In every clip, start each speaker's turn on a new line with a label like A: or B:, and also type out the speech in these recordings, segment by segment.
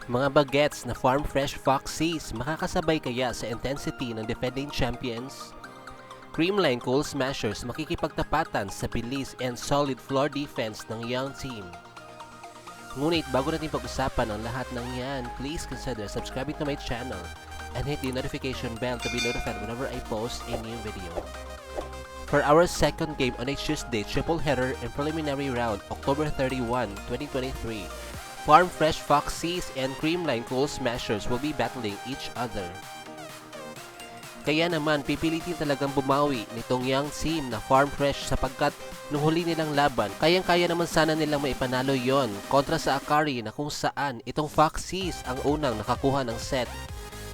A: Mga bagets na farm fresh Foxies, makakasabay kaya sa intensity ng defending champions? Creamline Coal Smashers makikipagtapatan sa bilis and solid floor defense ng young team. Ngunit bago natin pag-usapan ang lahat ng yan, please consider subscribing to my channel and hit the notification bell to be notified whenever I post a new video. For our second game on next Tuesday, triple header and preliminary round, October 31, 2023, Farm Fresh Foxies and Creamline Coal Smashers will be battling each other. Kaya naman, pipilitin talagang bumawi nitong young team na Farm Fresh sapagkat nung huli nilang laban, kayang-kaya naman sana nilang maipanalo yon kontra sa Akari na kung saan itong Foxies ang unang nakakuha ng set.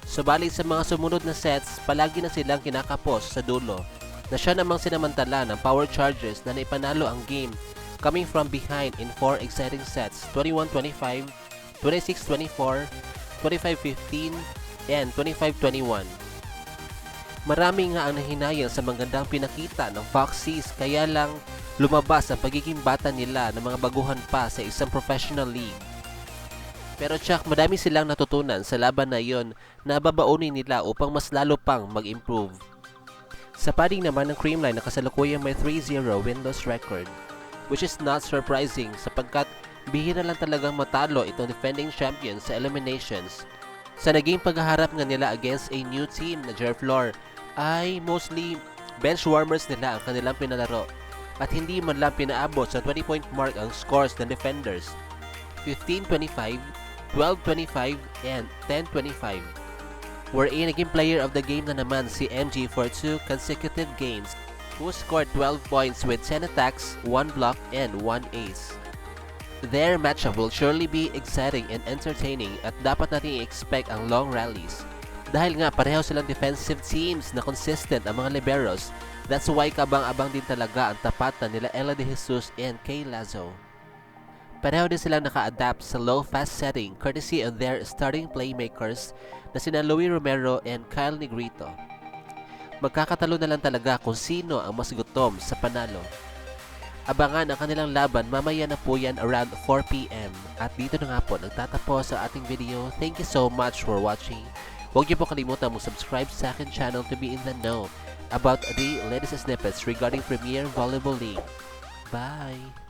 A: Subalit sa mga sumunod na sets, palagi na silang kinakapos sa dulo na siya namang sinamantala ng Power Chargers na naipanalo ang game coming from behind in 4 exciting sets, 21-25, 26-24, 25-15, and 25-21. Marami nga ang nahinayang sa magandang pinakita ng Foxies kaya lang lumabas ang pagiging bata nila ng mga baguhan pa sa isang professional league. Pero tsak madami silang natutunan sa laban na iyon na babaunin nila upang mas lalo pang mag-improve. Sa padding naman ng Creamline na kasalukuyang may 3-0 win-loss record, which is not surprising sapagkat bihira lang talagang matalo itong defending champions sa eliminations. Sa naging paghaharap nga nila against a new team na Jerflor ay mostly bench warmers nila ang kanilang pinalaro at hindi man lang pinaabot sa 20-point mark ang scores ng defenders, 15-25, 12-25, and 10-25. Wherein naging player of the game na naman si MG for 2 consecutive games, who scored 12 points with 10 attacks, 1 block, and 1 ace. Their matchup will surely be exciting and entertaining at dapat natin i-expect ang long rallies. Dahil nga pareho silang defensive teams na consistent ang mga liberos, that's why kabang-abang din talaga ang tapatan nila Ella De Jesus and Kay Lazo. Pareho din silang naka-adapt sa low-fast setting courtesy of their starting playmakers na sina Louie Romero and Kyle Negrito. Magkakatalo na lang talaga kung sino ang mas gutom sa panalo. Abangan ang kanilang laban mamaya na po yan around 4 PM. At dito na nga po nagtatapos sa ating video. Thank you so much for watching. Huwag niyo po kalimutan mag-subscribe sa akin channel to be in the know about the latest snippets regarding Premier Volleyball League. Bye!